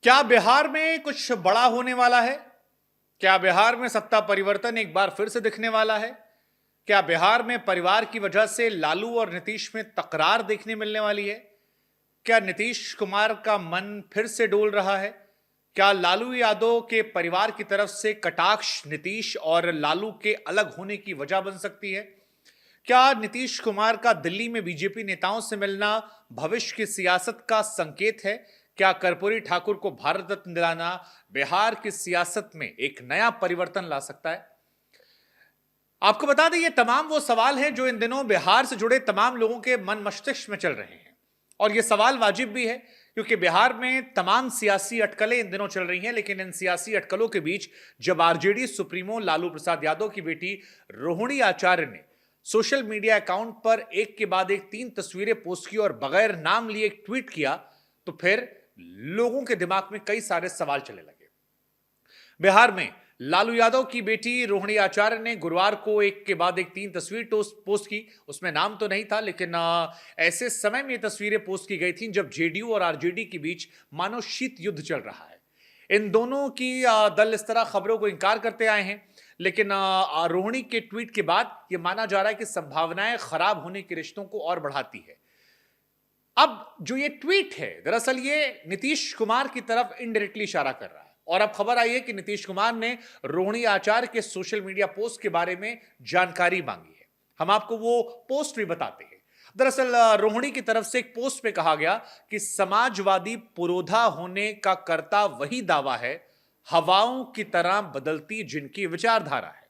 क्या बिहार में कुछ बड़ा होने वाला है? क्या बिहार में सत्ता परिवर्तन एक बार फिर से दिखने वाला है? क्या बिहार में परिवार की वजह से लालू और नीतीश में तकरार देखने मिलने वाली है? क्या नीतीश कुमार का मन फिर से डोल रहा है? क्या लालू यादव के परिवार की तरफ से कटाक्ष नीतीश और लालू के अलग होने की वजह बन सकती है? क्या नीतीश कुमार का दिल्ली में बीजेपी नेताओं से मिलना भविष्य की सियासत का संकेत है? क्या कर्पूरी ठाकुर को भारत रत्न दिलाना बिहार की सियासत में एक नया परिवर्तन ला सकता है? आपको बता दें, ये तमाम वो सवाल हैं जो इन दिनों बिहार से जुड़े तमाम लोगों के मन मस्तिष्क में चल रहे हैं। और ये सवाल वाजिब भी है, क्योंकि बिहार में तमाम सियासी अटकलें इन दिनों चल रही हैं। लेकिन इन सियासी अटकलों के बीच जब आरजेडी सुप्रीमो लालू प्रसाद यादव की बेटी रोहिणी आचार्य ने सोशल मीडिया अकाउंट पर एक के बाद एक 3 तस्वीरें पोस्ट की और बगैर नाम लिए एक ट्वीट किया, तो फिर लोगों के दिमाग में कई सारे सवाल चलने लगे। बिहार में लालू यादव की बेटी रोहिणी आचार्य ने गुरुवार को एक के बाद एक 3 तस्वीर पोस्ट की। उसमें नाम तो नहीं था, लेकिन ऐसे समय में ये तस्वीरें पोस्ट की गई थी जब जेडीयू और आरजेडी के बीच मानो शीत युद्ध चल रहा है। इन दोनों की दल इस तरह खबरों को इंकार करते आए हैं, लेकिन रोहिणी के ट्वीट के बाद यह माना जा रहा है कि संभावनाएं खराब होने के रिश्तों को और बढ़ाती है। अब जो ये ट्वीट है, दरअसल ये नीतीश कुमार की तरफ इनडायरेक्टली इशारा कर रहा है। और अब खबर आई है कि नीतीश कुमार ने रोहिणी आचार्य के सोशल मीडिया पोस्ट के बारे में जानकारी मांगी है। हम आपको वो पोस्ट भी बताते हैं। दरअसल रोहिणी की तरफ से एक पोस्ट पे कहा गया कि समाजवादी पुरोधा होने का करता वही दावा है, हवाओं की तरह बदलती जिनकी विचारधारा है।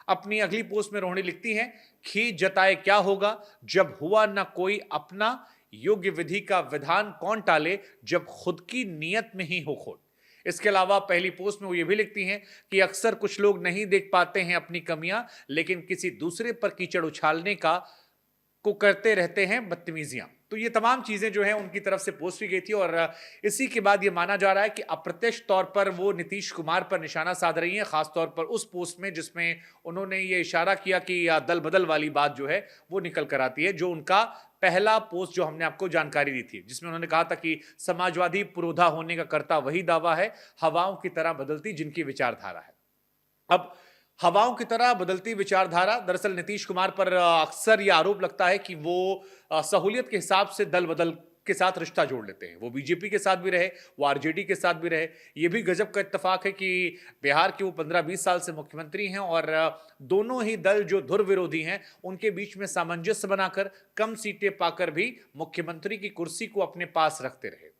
अपनी अगली पोस्ट में रोहिणी लिखती हैं, खींच जताए क्या होगा जब हुआ ना कोई अपना, योग्य विधि का विधान कौन टाले जब खुद की नियत में ही हो खोट। इसके अलावा पहली पोस्ट में वो ये भी लिखती हैं कि अक्सर कुछ लोग नहीं देख पाते हैं अपनी कमियां, लेकिन किसी दूसरे पर कीचड़ उछालने का को करते रहते हैं बदतमीजियां। तो ये तमाम चीजें जो हैं उनकी तरफ से पोस्ट की गई थी। और इसी के बाद ये माना जा रहा है कि अप्रत्यक्ष तौर पर वो नीतीश कुमार पर निशाना साध रही हैं, खासतौर पर उस पोस्ट में जिसमें उन्होंने ये इशारा किया कि दल बदल वाली बात जो है वो निकल कर आती है, जो उनका पहला पोस्ट जो हमने आपको जानकारी दी थी, जिसमें उन्होंने कहा था कि समाजवादी पुरोधा होने का करता वही दावा है, हवाओं की तरह बदलती जिनकी विचारधारा है। अब हवाओं की तरह बदलती विचारधारा, दरअसल नीतीश कुमार पर अक्सर यह आरोप लगता है कि वो सहूलियत के हिसाब से दल बदल के साथ रिश्ता जोड़ लेते हैं। वो बीजेपी के साथ भी रहे, वो आरजेडी के साथ भी रहे। ये भी गजब का इत्तेफाक है कि बिहार के वो 15-20 साल से मुख्यमंत्री हैं और दोनों ही दल जो धुर विरोधी हैं उनके बीच में सामंजस्य बनाकर कम सीटें पाकर भी मुख्यमंत्री की कुर्सी को अपने पास रखते रहे।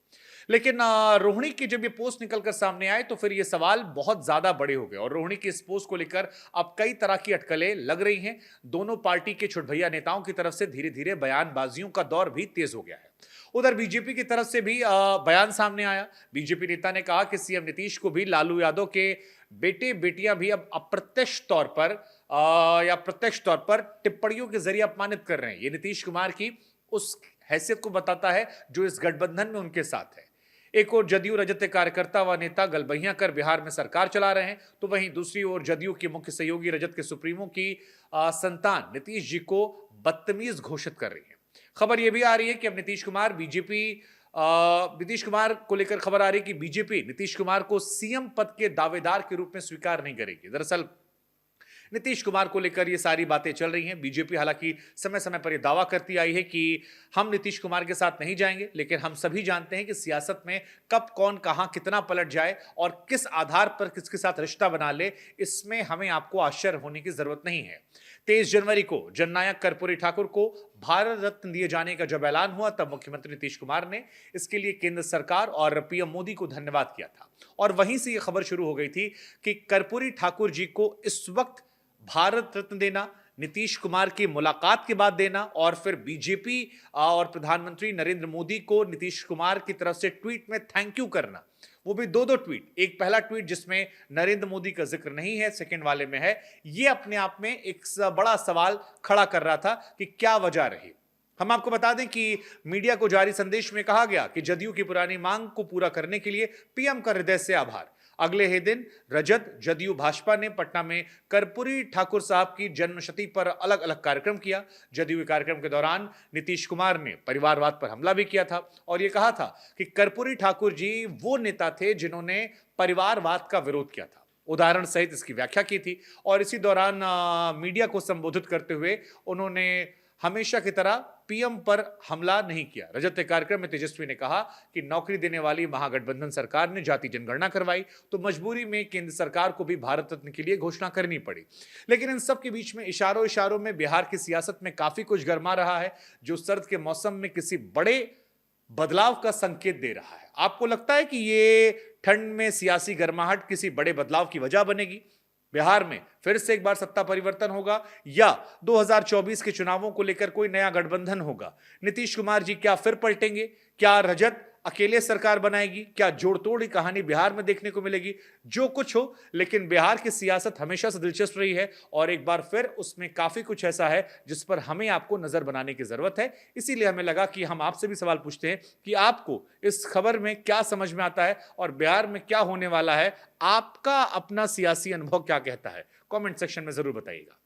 लेकिन रोहिणी की जब ये पोस्ट निकलकर सामने आए तो फिर ये सवाल बहुत ज्यादा बड़े हो गए और रोहिणी की इस पोस्ट को लेकर अब कई तरह की अटकलें लग रही हैं। दोनों पार्टी के छुटभैया नेताओं की तरफ से धीरे धीरे बयानबाजियों का दौर भी तेज हो गया है। उधर बीजेपी की तरफ से भी बयान सामने आया। बीजेपी नेता ने कहा कि सीएम नीतीश को भी लालू यादव के बेटे बेटियां भी अब अप्रत्यक्ष तौर पर या प्रत्यक्ष तौर पर टिप्पणियों के जरिए अपमानित कर रहे हैं। ये नीतीश कुमार की उस हैसियत को बताता है जो इस गठबंधन में उनके साथ है। एक ओर जदयू रजत कार्यकर्ता व नेता गलबहियां कर बिहार में सरकार चला रहे हैं, तो वहीं दूसरी ओर जदयू के मुख्य सहयोगी रजत के सुप्रीमो की संतान नीतीश जी को बदतमीज घोषित कर रही है। खबर यह भी आ रही है कि अब नीतीश कुमार को लेकर खबर आ रही है कि बीजेपी नीतीश कुमार को सीएम पद के दावेदार के रूप में स्वीकार नहीं करेगी। दरअसल नीतीश कुमार को लेकर ये सारी बातें चल रही हैं। बीजेपी हालांकि समय समय पर यह दावा करती आई है कि हम नीतीश कुमार के साथ नहीं जाएंगे, लेकिन हम सभी जानते हैं कि सियासत में कब कौन कहां कितना पलट जाए और किस आधार पर किसके साथ रिश्ता बना ले, इसमें हमें आपको आश्चर्य होने की जरूरत नहीं है। 23 जनवरी को जननायक कर्पूरी ठाकुर को भारत रत्न दिए जाने का जब ऐलान हुआ, तब मुख्यमंत्री नीतीश कुमार ने इसके लिए केंद्र सरकार और पीएम मोदी को धन्यवाद किया था। और वहीं से यह खबर शुरू हो गई थी कि कर्पूरी ठाकुर जी को इस वक्त भारत रत्न देना, नीतीश कुमार की मुलाकात के बाद देना और फिर बीजेपी और प्रधानमंत्री नरेंद्र मोदी को नीतीश कुमार की तरफ से ट्वीट में थैंक यू करना, वो भी दो ट्वीट। एक पहला ट्वीट जिसमें नरेंद्र मोदी का जिक्र नहीं है, सेकंड वाले में है। ये अपने आप में एक बड़ा सवाल खड़ा कर रहा था कि क्या वजह रही। हम आपको बता दें कि मीडिया को जारी संदेश में कहा गया कि जदयू की पुरानी मांग को पूरा करने के लिए पीएम का हृदय से आभार। अगले ही दिन रजत जदयू भाजपा ने पटना में कर्पूरी ठाकुर साहब की जन्मशती पर अलग अलग कार्यक्रम किया। जदयू के कार्यक्रम के दौरान नीतीश कुमार ने परिवारवाद पर हमला भी किया था और यह कहा था कि कर्पूरी ठाकुर जी वो नेता थे जिन्होंने परिवारवाद का विरोध किया था, उदाहरण सहित इसकी व्याख्या की थी। और इसी दौरान मीडिया को संबोधित करते हुए उन्होंने हमेशा की तरह पीएम पर हमला नहीं किया। रजत के कार्यक्रम में तेजस्वी ने कहा कि नौकरी देने वाली महागठबंधन सरकार ने जाति जनगणना करवाई तो मजबूरी में केंद्र सरकार को भी भारत रत्न के लिए घोषणा करनी पड़ी। लेकिन इन सब के बीच में इशारों इशारों में बिहार की सियासत में काफी कुछ गरमा रहा है, जो सर्द के मौसम में किसी बड़े बदलाव का संकेत दे रहा है। आपको लगता है कि ये ठंड में सियासी गर्माहट किसी बड़े बदलाव की वजह बनेगी? बिहार में फिर से एक बार सत्ता परिवर्तन होगा या 2024 के चुनावों को लेकर कोई नया गठबंधन होगा? नीतीश कुमार जी क्या फिर पलटेंगे? क्या रजत अकेले सरकार बनाएगी? क्या जोड़ तोड़ की कहानी बिहार में देखने को मिलेगी? जो कुछ हो, लेकिन बिहार की सियासत हमेशा से दिलचस्प रही है और एक बार फिर उसमें काफी कुछ ऐसा है जिस पर हमें आपको नजर बनाने की जरूरत है। इसीलिए हमें लगा कि हम आपसे भी सवाल पूछते हैं कि आपको इस खबर में क्या समझ में आता है और बिहार में क्या होने वाला है। आपका अपना सियासी अनुभव क्या कहता है? कमेंट सेक्शन में जरूर बताइएगा।